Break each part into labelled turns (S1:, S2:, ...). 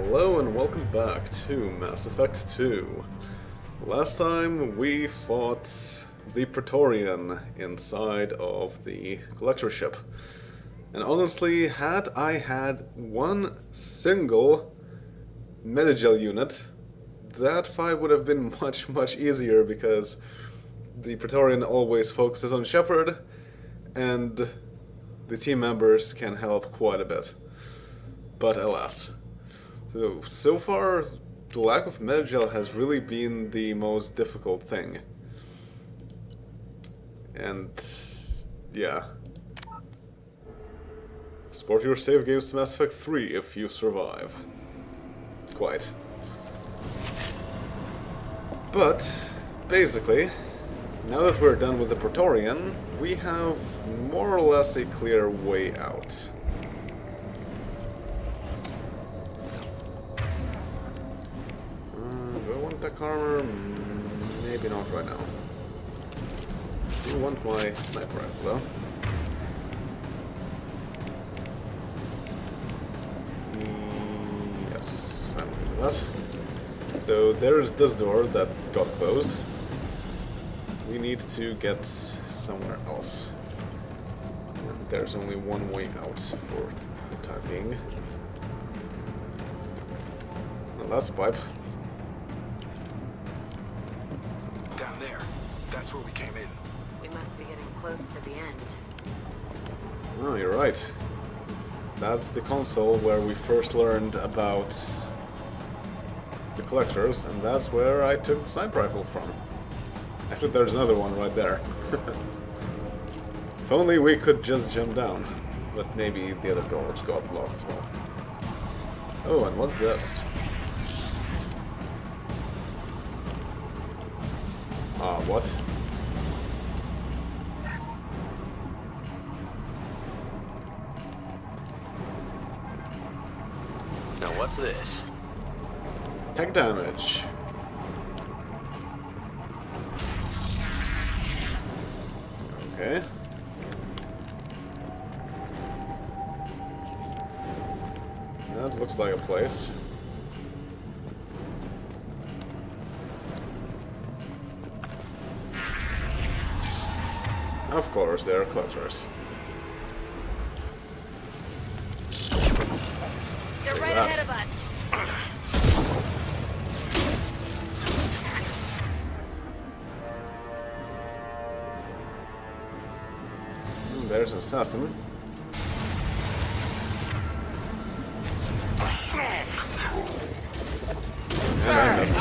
S1: Hello and welcome back to Mass Effect 2. Last time we fought the Praetorian inside of the collector ship. And honestly, had I had one single Medigel unit, that fight would have been much easier because the Praetorian always focuses on Shepard and the team members can help quite a bit. But alas. So far, the lack of Medigel has really been the most difficult thing. And yeah. Support your save games to Mass Effect 3 if you survive. Quite. But, basically, now that we're done with the Praetorian, we have more or less a clear way out. Do I want tech armor? Maybe not right now. I do want my sniper rifle though. Yes, I'm good with that. So there's this door that got closed. We need to get somewhere else. And there's only one way out for the time being. Well, that's a pipe.
S2: Down there. That's where we came in.
S3: We must be getting close to the end.
S1: Oh, you're right. That's the console where we first learned about the collectors, and that's where I took the sniper rifle from. Actually, there's another one right there. If only we could just jump down. But maybe the other doors got locked as well. Oh, and what's this? What?
S4: Now what's this?
S1: Tech damage. Okay. That looks like a place. Of course, they are collectors.
S3: They're right ahead of us.
S1: There's an assassin. And I missed.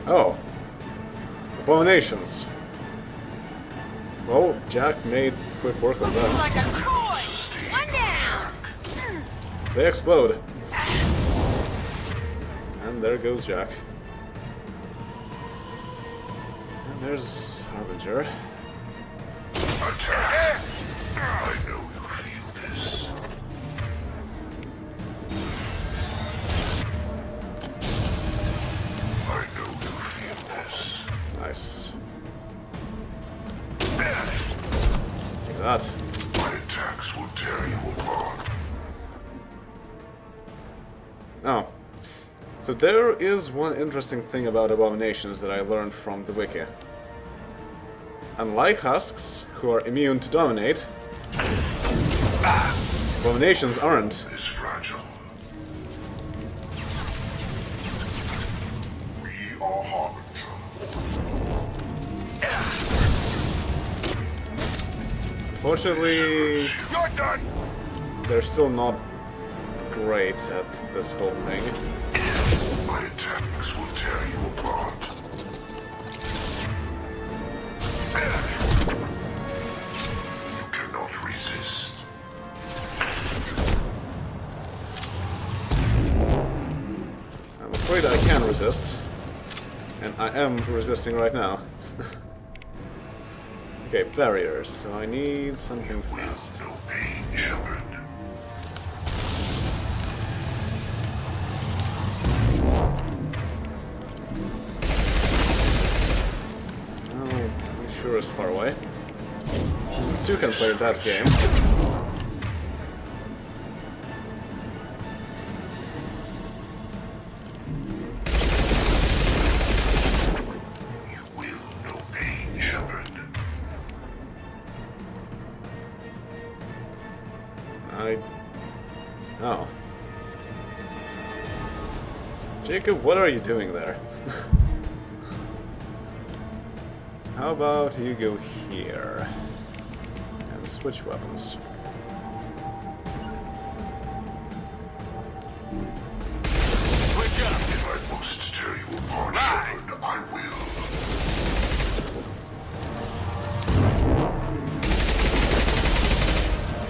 S1: Oh. Abominations. Well, Jack made quick work of them.
S3: Like a toy! One down!
S1: They explode. And there goes Jack. And there's Harbinger.
S2: Attack! I know you feel this. I know you feel this.
S1: Nice. Look at that.
S2: My attacks will tear you apart.
S1: Oh. So there is one interesting thing about abominations that I learned from the wiki. Unlike husks, who are immune to dominate, abominations aren't.
S2: Is fragile. We are Harbinger.
S1: Fortunately,
S2: You're done!
S1: they're still not great at this whole thing.
S2: My attacks will tear you apart. You cannot resist.
S1: I'm afraid I can resist. And I am resisting right now. Okay, barriers, so I need something fast.
S2: No pain, Shepard.
S1: Oh, we sure is far away. Two can play that game. Jacob, what are you doing there? How about you go here and switch weapons?
S4: Switch up.
S2: If I must tear you apart, Shepard, I will.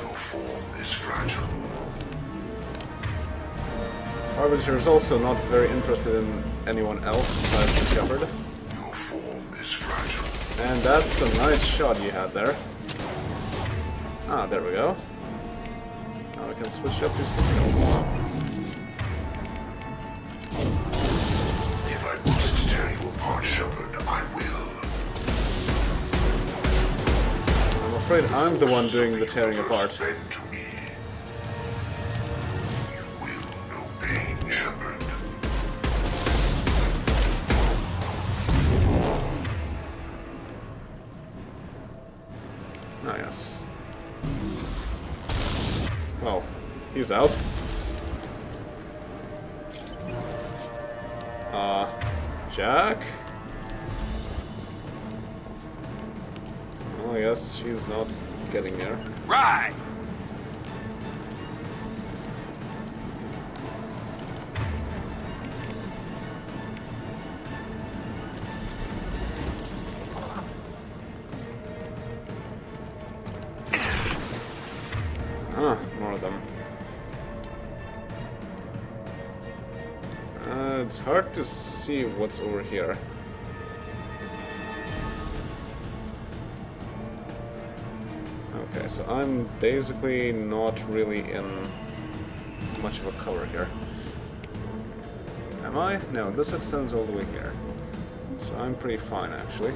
S2: Your form is fragile.
S1: Harbinger is also not very interested in anyone else besides the Shepard.
S2: Your form is fragile.
S1: And that's a nice shot you had there. Ah, there we go. Now we can switch up to something else.
S2: If I must tear you apart, Shepard, I will.
S1: I'm afraid I'm the one doing the tearing apart.
S2: Bend to me. You will know pain, Shepard.
S1: Ah, yes. Well, he's out. Jack? Well, I guess she's not getting there.
S4: Right.
S1: Ah, more of them. It's hard to see what's over here. Okay, so I'm basically not really in much of a cover here. Am I? No, this extends all the way here. So I'm pretty fine, actually.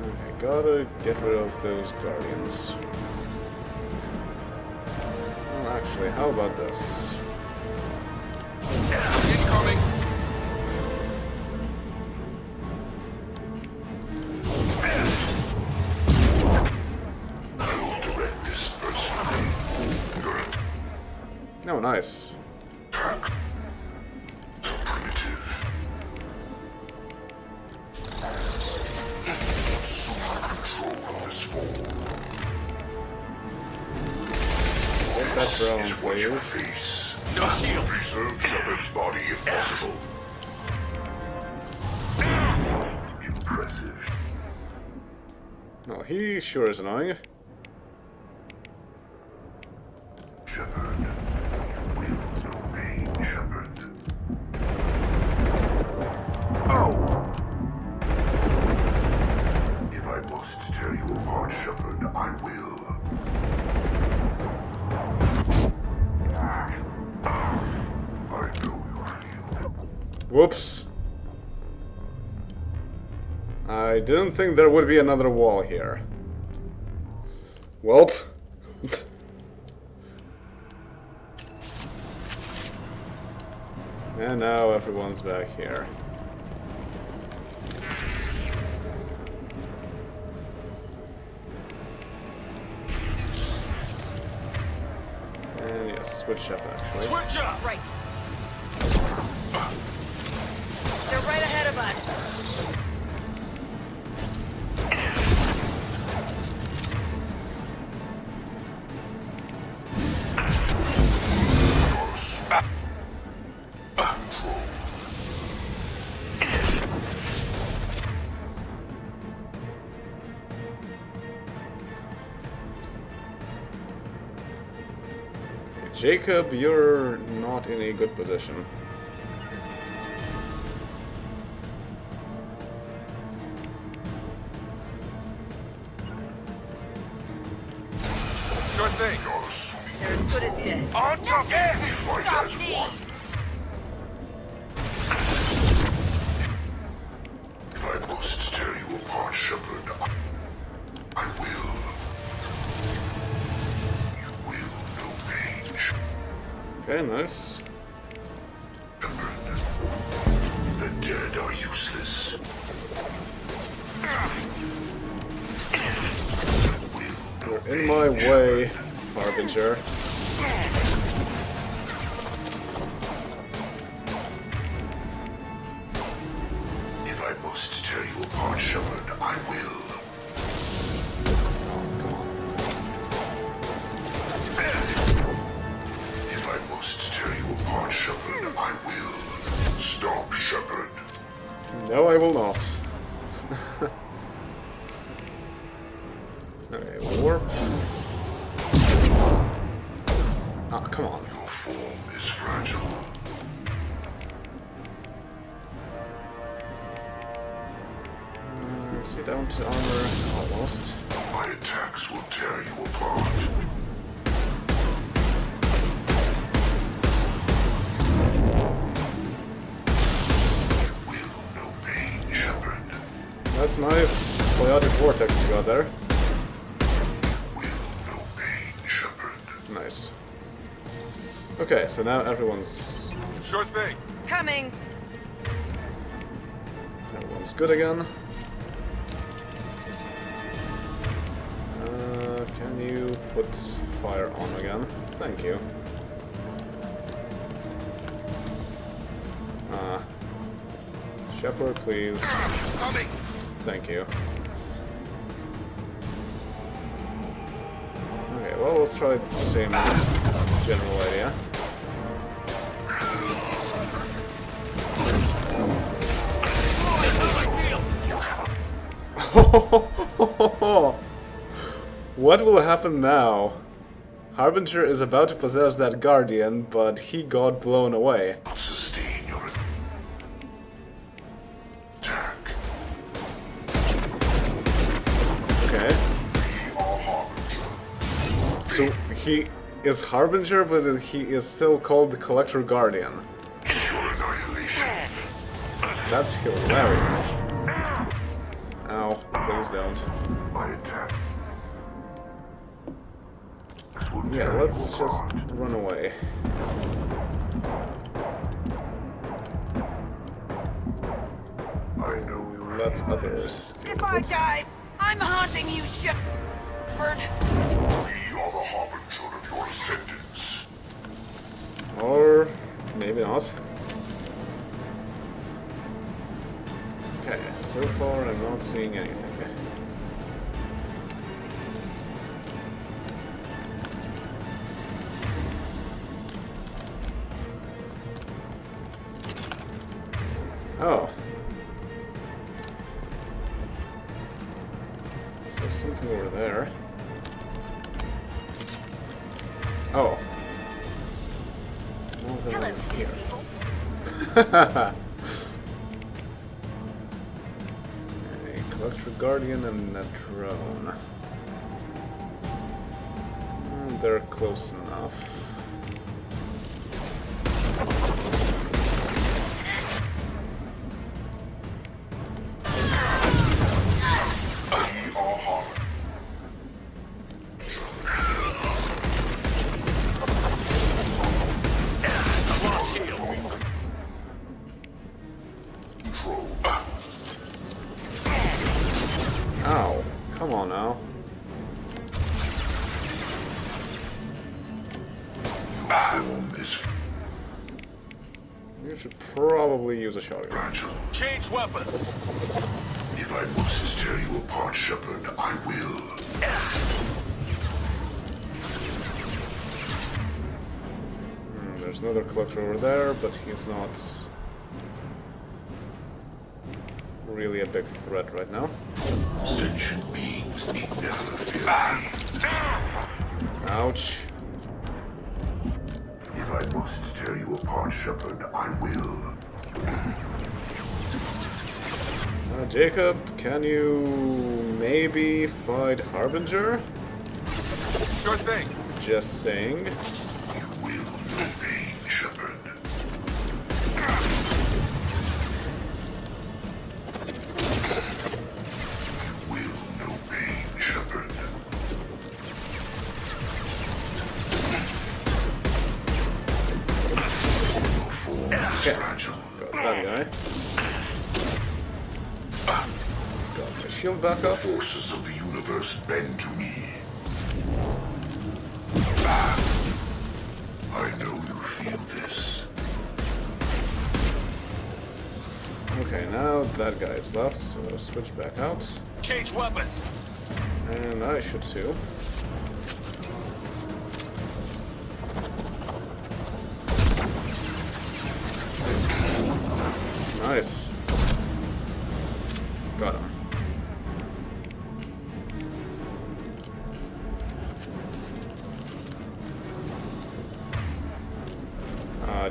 S1: Okay, gotta get rid of those guardians. Well, actually, how about this?
S4: Incoming.
S2: I will direct this personally. Your
S1: Oh, nice.
S2: attack. So primitive. Assume control of this form.
S1: Get that drone,
S2: Is what you
S1: please.
S2: face.
S4: No shield.
S2: Preserve Shepard's body if possible. Impressive.
S1: Oh, he sure is annoying.
S2: Shepard. You will know pain, Shepard. If I must tear you apart, Shepard, I will. I know you feel.
S1: Whoops. I didn't think there would be another wall here. Welp. And now everyone's back here. And yes, switch up actually.
S4: Switch up.
S3: Right. They're right ahead of us.
S1: Jacob, you're not in a good position.
S4: Sure thing.
S2: You're assuming
S3: They're as good as dead.
S4: On target.
S2: we fight
S3: Stop
S2: as
S3: me.
S2: one. If I must tear you apart, Shepard, I will. You will know pain,
S1: Okay, nice.
S2: Shepard. The dead are useless. You will know
S1: In my
S2: pain,
S1: way,
S2: Shepard.
S1: Harbinger.
S2: If I must tear you apart, Shepard, I will. If I must tear you apart, Shepard, I will. Stop, Shepard.
S1: No, I will not. Okay, warp. Ah, come on.
S2: Your form is fragile.
S1: Is he down to armor? Almost.
S2: My attacks will tear you apart. You will know pain, Shepard.
S1: That's nice. Biotic vortex you got there.
S2: You will know pain, Shepard.
S1: Nice. Okay, so now everyone's
S4: Sure thing.
S3: Coming.
S1: good again. Can you put fire on again? Thank you. Shepard, please.
S4: Coming.
S1: Thank you. Okay, well, let's try the same general idea. What will happen now? Harbinger is about to possess that Guardian, but he got blown away.
S2: Sustain your attack.
S1: Okay. So he is Harbinger, but he is still called the Collector Guardian.
S2: Your annihilation.
S1: That's hilarious. Ow, please don't.
S2: My attack.
S1: Yeah, let's just run away.
S2: I know you
S1: Let others deal
S3: If
S1: with
S3: I
S1: it.
S3: die, I'm haunting you, Shepard.
S2: We are the harbinger of your ascendance.
S1: Or maybe not. Okay, so far I'm not seeing anything. Oh. So something over there. Oh. More than
S3: Hello,
S1: over here.
S3: people.
S1: A Collector Guardian and a drone. They're close enough. Ow. Come on now. You should probably use a shotgun.
S2: Fragile.
S4: Change weapon.
S2: If I must tear you apart, Shepard, I will.
S1: There's another collector over there, but he's not really a big threat right now.
S2: Sentient beings need never fear me.
S1: Ouch.
S2: If I must tear you apart, Shepard, I will.
S1: Jacob, can you maybe fight Harbinger?
S4: Sure thing.
S1: Just saying.
S2: You will know pain, Shepard. You will know pain, Shepard. Your form is
S1: Okay.
S2: fragile.
S1: Got that guy. Got my shield back
S2: The
S1: up.
S2: forces of the universe bend to me.
S1: that guy is left, so switch back out.
S4: Change weapons.
S1: And I should too. Nice. Got him.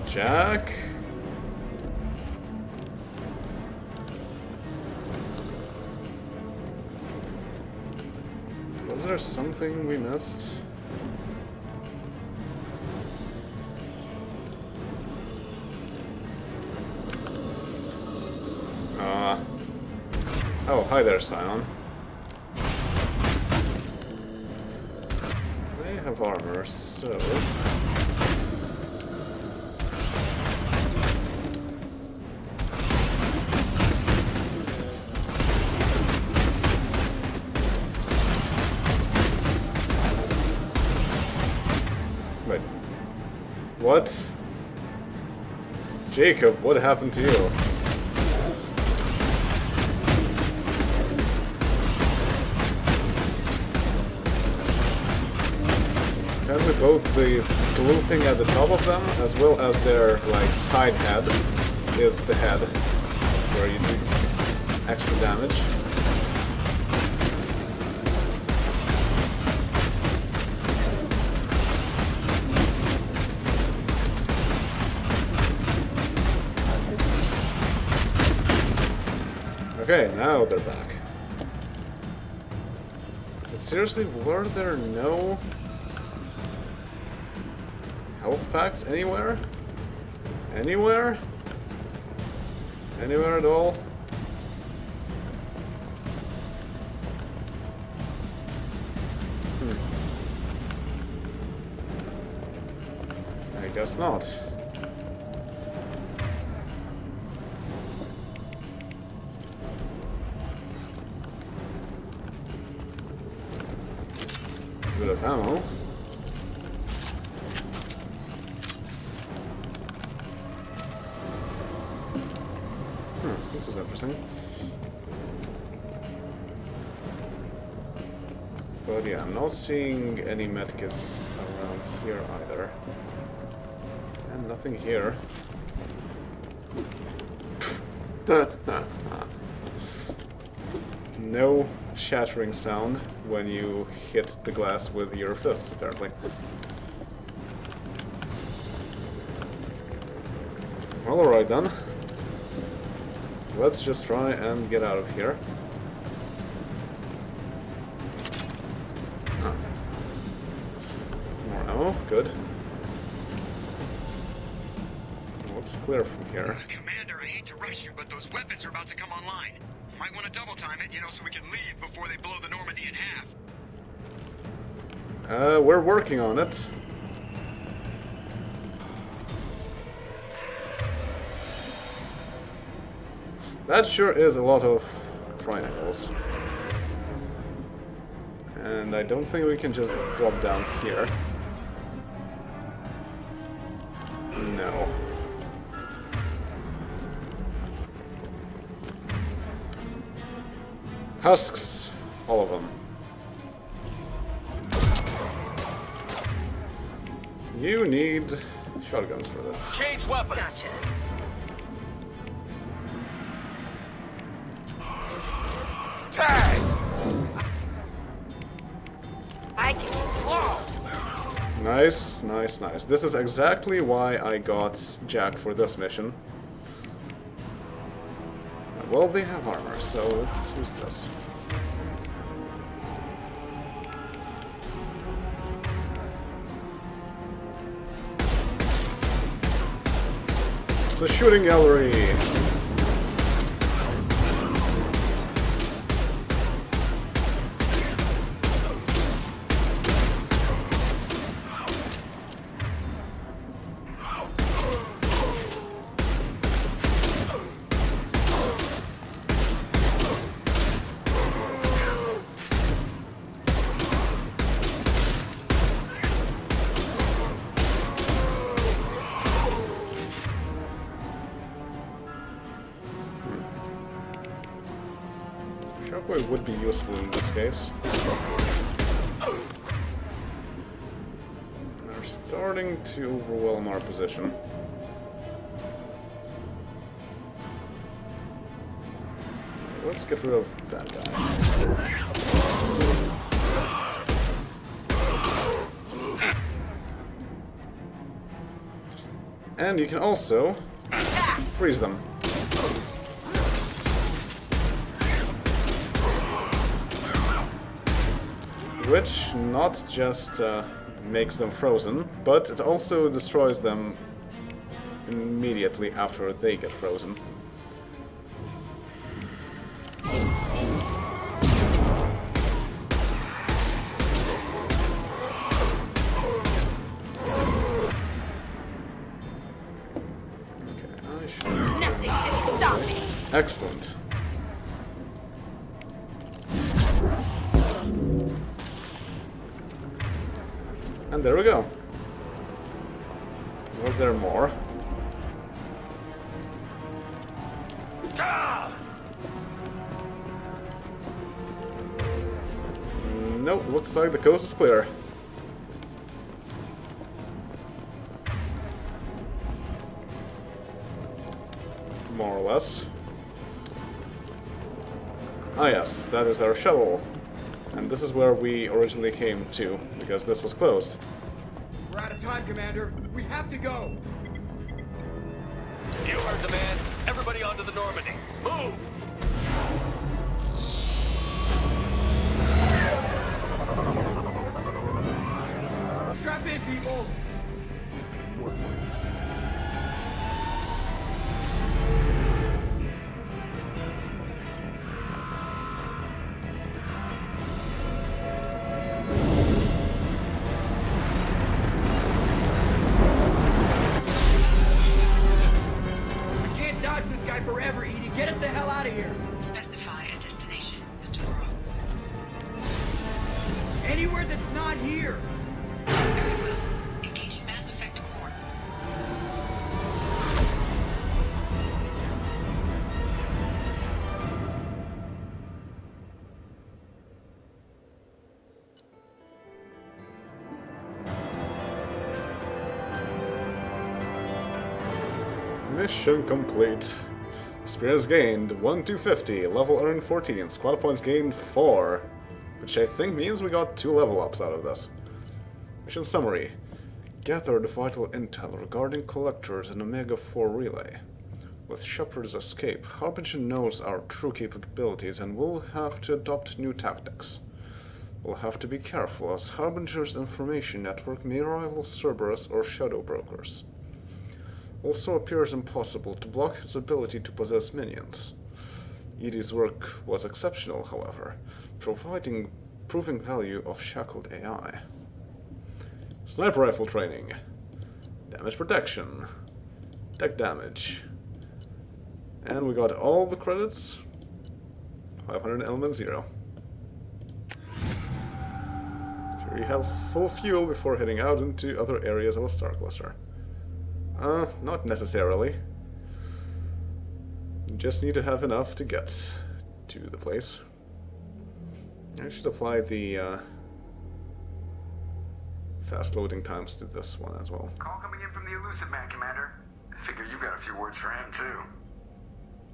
S1: Jack? Was there something we missed? Oh, hi there, Scion. They have armor, so... Wait. What? Jacob, what happened to you? With both the glue thing at the top of them, as well as their, like, side head, is the head, where you do extra damage. Okay, now they're back. But seriously, were there no health packs anywhere? Anywhere? Anywhere at all? I guess not. Bit of ammo. This is interesting. But yeah, I'm not seeing any medkits around here either. And nothing here. No shattering sound when you hit the glass with your fists, apparently. Well, alright then. Let's just try and get out of here. Ah. More ammo, good. Looks clear from here.
S5: Commander, I hate to rush you, but those weapons are about to come online. Might want to double time it, so we can leave before they blow the Normandy in half.
S1: We're working on it. That sure is a lot of triangles. And I don't think we can just drop down here. No. Husks! All of them. You need shotguns for this.
S4: Change weapons.
S3: Gotcha.
S4: Tag.
S3: I can. Whoa!
S1: Nice, nice, nice. This is exactly why I got Jack for this mission. Well, they have armor, so let's use this. It's a shooting gallery! would be useful in this case. They're starting to overwhelm our position. Let's get rid of that guy. And you can also freeze them. Which not just makes them frozen, but it also destroys them immediately after they get frozen.
S3: Nothing can stop me.
S1: Excellent. And there we go. Was there more? Nope, looks like the coast is clear. More or less. Ah yes, that is our shuttle. And this is where we originally came to, because this was closed.
S6: We're out of time, Commander. We have to go.
S4: You heard the man. Everybody onto the Normandy. Move!
S6: Strap in, people. Work for this time. Forever, Edie. Get us the hell out of here.
S7: Specify a destination, Mr. Moreau.
S6: Anywhere that's not here.
S7: Very well. Engaging Mass Effect core.
S1: Mission complete. Experience gained 1,250, level earned 14, squad points gained 4, which I think means we got 2 level ups out of this. Mission summary. Gathered vital intel regarding collectors in Omega-4 relay. With Shepard's escape, Harbinger knows our true capabilities and will have to adopt new tactics. We'll have to be careful as Harbinger's information network may rival Cerberus or Shadow Brokers. Also appears impossible to block his ability to possess minions. Edie's work was exceptional, however, proving value of shackled AI. Sniper rifle training. Damage protection. Tech damage. And we got all the credits. 500 element 0. Here you have full fuel before heading out into other areas of a star cluster. Not necessarily. You just need to have enough to get to the place. I should apply the fast loading times to this one as well.
S8: Call coming in from the Elusive Man, Commander. I figure you've got a few words for him, too.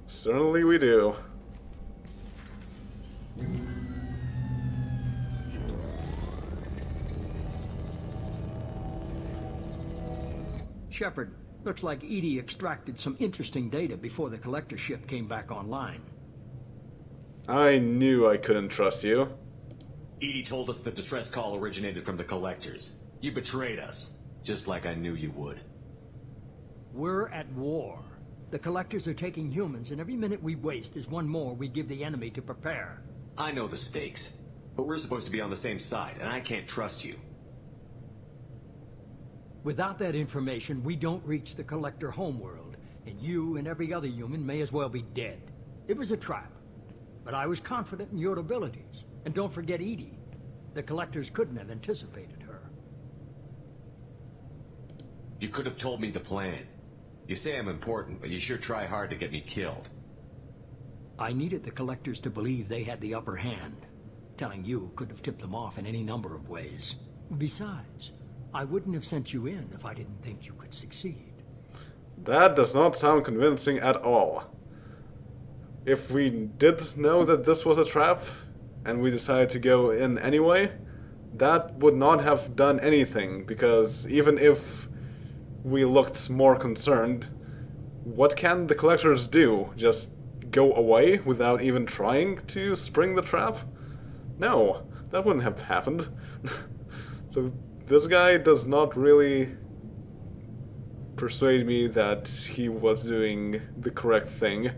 S1: Certainly we do.
S9: Shepard, looks like Edie extracted some interesting data before the collector ship came back online.
S1: I knew I couldn't trust you.
S10: Edie told us the distress call originated from the collectors. You betrayed us, just like I knew you would.
S9: We're at war. The collectors are taking humans, and every minute we waste is one more we give the enemy to prepare.
S10: I know the stakes, but we're supposed to be on the same side, and I can't trust you.
S9: Without that information, we don't reach the collector homeworld, and you and every other human may as well be dead. It was a trap, but I was confident in your abilities. And don't forget Edie. The collectors couldn't have anticipated her.
S10: You could have told me the plan. You say I'm important, but you sure try hard to get me killed.
S9: I needed the collectors to believe they had the upper hand. Telling you could have tipped them off in any number of ways. Besides, I wouldn't have sent you in if I didn't think you could succeed.
S1: That does not sound convincing at all. If we did know that this was a trap, and we decided to go in anyway, that would not have done anything, because even if we looked more concerned, what can the collectors do? Just go away without even trying to spring the trap? No, that wouldn't have happened. So this guy does not really persuade me that he was doing the correct thing.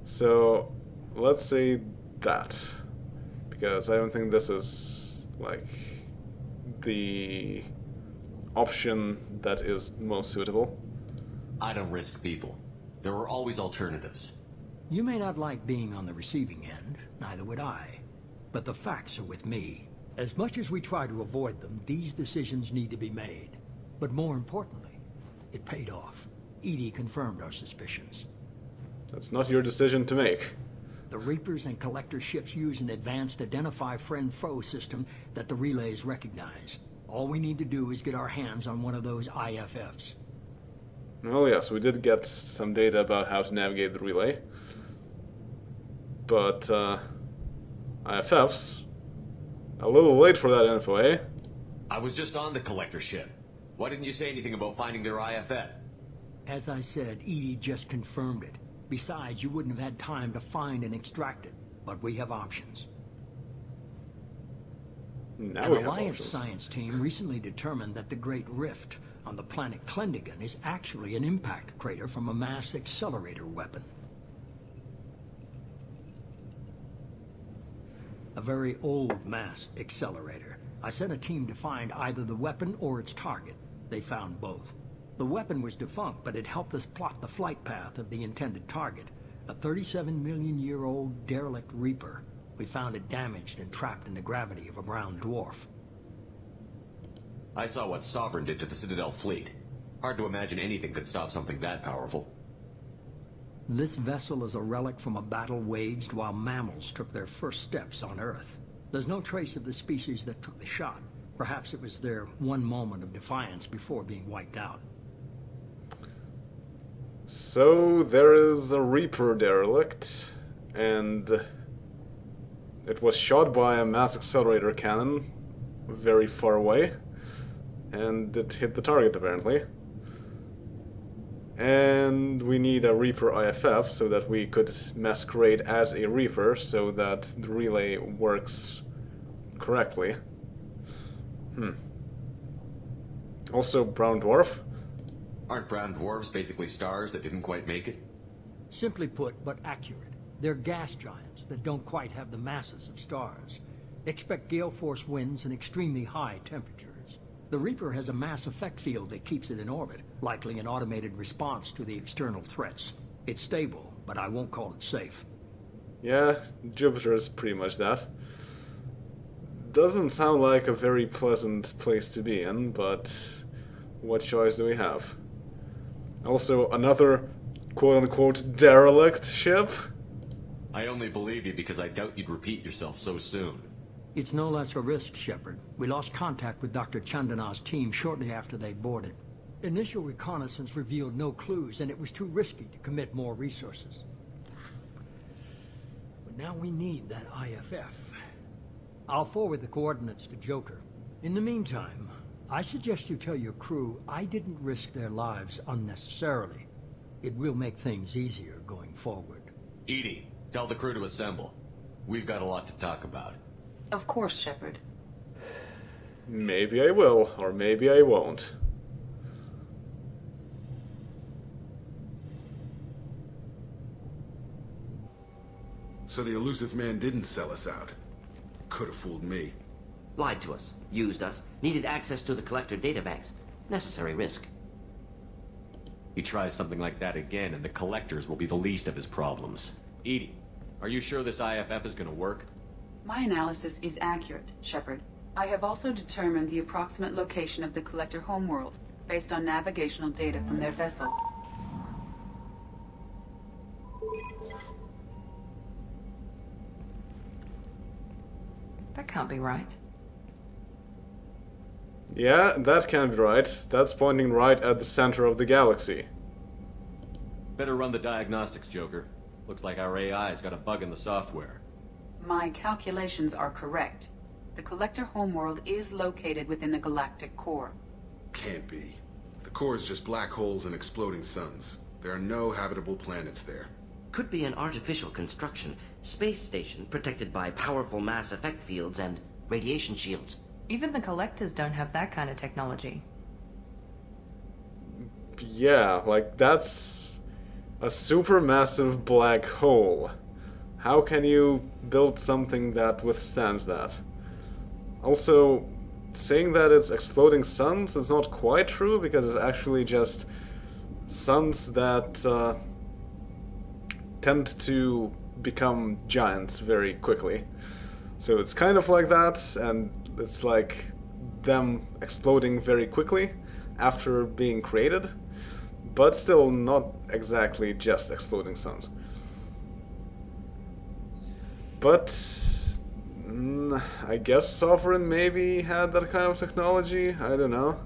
S1: So let's say that, because I don't think this is like the option that is most suitable.
S10: I don't risk people. There are always alternatives.
S9: You may not like being on the receiving end, neither would I. But the facts are with me. As much as we try to avoid them, these decisions need to be made. But more importantly, it paid off. Edie confirmed our suspicions.
S1: That's not your decision to make.
S9: The Reapers and Collector ships use an advanced Identify Friend-Foe system that the relays recognize. All we need to do is get our hands on one of those IFFs.
S1: Oh yes, we did get some data about how to navigate the relay. But, IFFs? A little late for that info, eh?
S10: I was just on the Collector ship. Why didn't you say anything about finding their IFF?
S9: As I said, Edie just confirmed it. Besides, you wouldn't have had time to find and extract it. But we have options.
S1: Now
S9: An
S1: we have
S9: Alliance
S1: options.
S9: science team recently determined that the Great Rift on the planet Klendigan is actually an impact crater from a mass accelerator weapon. A very old mass accelerator. I sent a team to find either the weapon or its target. They found both. The weapon was defunct, but it helped us plot the flight path of the intended target, a 37-million-year-old derelict Reaper. We found it damaged and trapped in the gravity of a brown dwarf.
S10: I saw what Sovereign did to the Citadel fleet. Hard to imagine anything could stop something that powerful.
S9: This vessel is a relic from a battle waged while mammals took their first steps on Earth. There's no trace of the species that took the shot. Perhaps it was their one moment of defiance before being wiped out.
S1: So there is a Reaper derelict, and it was shot by a mass accelerator cannon very far away, and it hit the target apparently. And we need a Reaper IFF so that we could masquerade as a Reaper so that the relay works correctly. Also, brown dwarf.
S10: Aren't brown dwarfs basically stars that didn't quite make it?
S9: Simply put, but accurate. They're gas giants that don't quite have the masses of stars. Expect gale force winds and extremely high temperatures. The Reaper has a mass effect field that keeps it in orbit, likely an automated response to the external threats. It's stable, but I won't call it safe.
S1: Yeah, Jupiter is pretty much that. Doesn't sound like a very pleasant place to be in, but what choice do we have? Also, another quote-unquote derelict ship?
S10: I only believe you because I doubt you'd repeat yourself so soon.
S9: It's no less a risk, Shepard. We lost contact with Dr. Chandana's team shortly after they boarded. Initial reconnaissance revealed no clues, and it was too risky to commit more resources. But now we need that IFF. I'll forward the coordinates to Joker. In the meantime, I suggest you tell your crew I didn't risk their lives unnecessarily. It will make things easier going forward.
S10: Edie, tell the crew to assemble. We've got a lot to talk about.
S7: Of course, Shepard.
S1: Maybe I will, or maybe I won't.
S11: So the elusive man didn't sell us out. Could have fooled me.
S12: Lied to us, used us, needed access to the Collector databanks. Necessary risk.
S10: He tries something like that again, and the Collectors will be the least of his problems. Edie, are you sure this IFF is gonna work?
S13: My analysis is accurate, Shepard. I have also determined the approximate location of the Collector homeworld, based on navigational data from their vessel.
S7: can't be right.
S1: Yeah, that can't be right. That's pointing right at the center of the galaxy.
S10: Better run the diagnostics, Joker. Looks like our AI's got a bug in the software.
S13: My calculations are correct. The Collector homeworld is located within the galactic core.
S11: Can't be. The core is just black holes and exploding suns. There are no habitable planets there.
S12: Could be an artificial construction, space station protected by powerful mass effect fields and radiation shields.
S7: Even the Collectors don't have that kind of technology.
S1: Yeah, like that's a supermassive black hole. How can you build something that withstands that? Also, saying that it's exploding suns is not quite true, because it's actually just suns that tend to become giants very quickly. So it's kind of like that, and it's like them exploding very quickly after being created, but still not exactly just exploding suns. But I guess Sovereign maybe had that kind of technology, I don't know.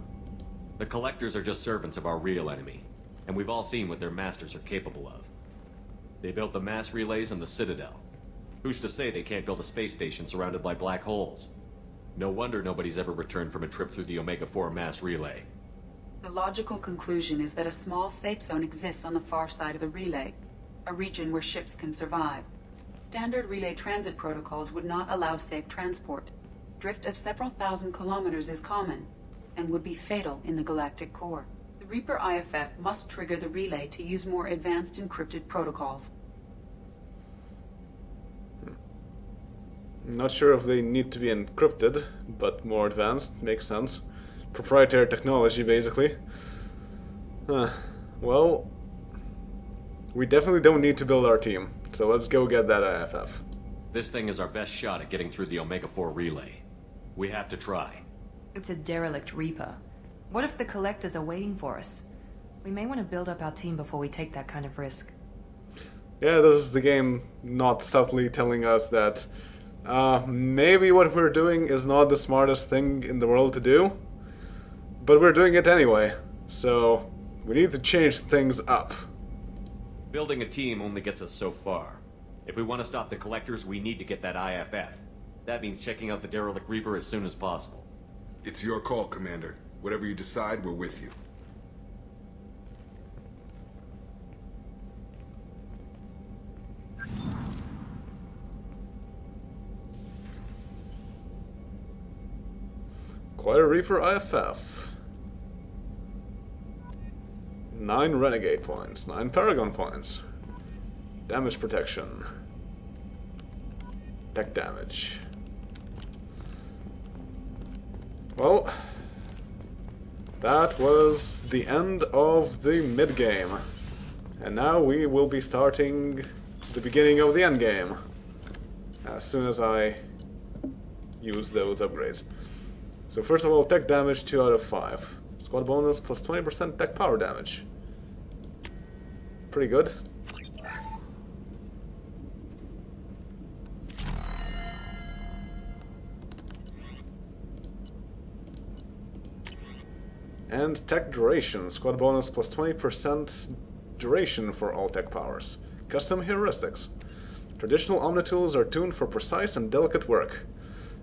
S10: The Collectors are just servants of our real enemy, and we've all seen what their masters are capable of. They built the mass relays and the Citadel. Who's to say they can't build a space station surrounded by black holes? No wonder nobody's ever returned from a trip through the Omega-4 mass relay.
S13: The logical conclusion is that a small safe zone exists on the far side of the relay, a region where ships can survive. Standard relay transit protocols would not allow safe transport. Drift of several thousand kilometers is common, and would be fatal in the galactic core. The Reaper IFF must trigger the relay to use more advanced encrypted protocols.
S1: I'm not sure if they need to be encrypted, but more advanced makes sense. Proprietary technology, basically. Well, we definitely don't need to build our team, so let's go get that IFF.
S10: This thing is our best shot at getting through the Omega-4 relay. We have to try.
S7: It's a derelict Reaper. What if the Collectors are waiting for us? We may want to build up our team before we take that kind of risk.
S1: Yeah, this is the game not subtly telling us that maybe what we're doing is not the smartest thing in the world to do, but we're doing it anyway, so we need to change things up.
S10: Building a team only gets us so far. If we want to stop the Collectors, we need to get that IFF. That means checking out the derelict Reaper as soon as possible.
S11: It's your call, Commander. Whatever you decide, we're with you.
S1: Acquire Reaper IFF. 9 Renegade points, 9 Paragon points. Damage protection. Tech damage. Well, that was the end of the mid-game. And now we will be starting the beginning of the endgame. As soon as I use those upgrades. So first of all, tech damage 2 out of 5. Squad bonus plus 20% tech power damage. Pretty good. And tech duration. Squad bonus plus 20% duration for all tech powers. Custom heuristics. Traditional Omnitools are tuned for precise and delicate work.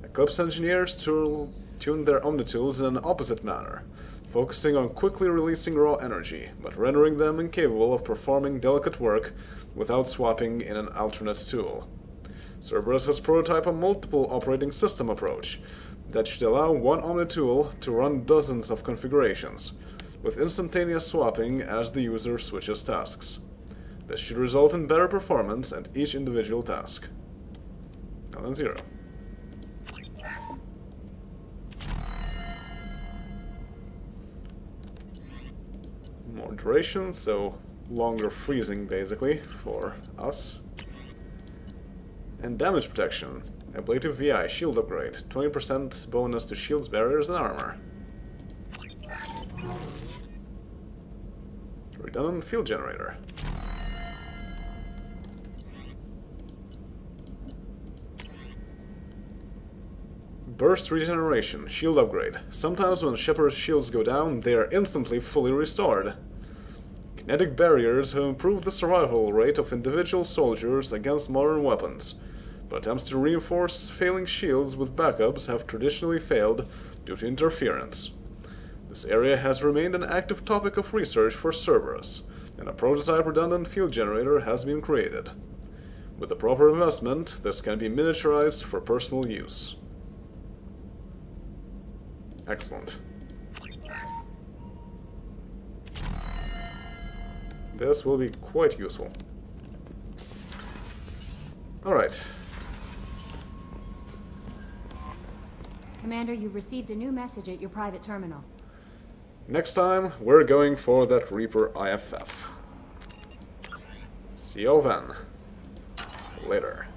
S1: Eclipse engineers tune their Omnitools in an opposite manner, focusing on quickly releasing raw energy, but rendering them incapable of performing delicate work without swapping in an alternate tool. Cerberus has prototyped a multiple operating system approach that should allow one Omnitool to run dozens of configurations, with instantaneous swapping as the user switches tasks. This should result in better performance at each individual task. LN0. More duration, so longer freezing basically for us. And damage protection. Ablative VI shield upgrade. 20% bonus to shields, barriers, and armor. Redundant field generator. Burst regeneration, shield upgrade. Sometimes when Shepard's shields go down, they are instantly fully restored. Kinetic barriers have improved the survival rate of individual soldiers against modern weapons, but attempts to reinforce failing shields with backups have traditionally failed due to interference. This area has remained an active topic of research for Cerberus, and a prototype redundant field generator has been created. With the proper investment, this can be miniaturized for personal use. Excellent. This will be quite useful. Alright.
S14: Commander, you've received a new message at your private terminal.
S1: Next time, we're going for that Reaper IFF. See y'all then. Later.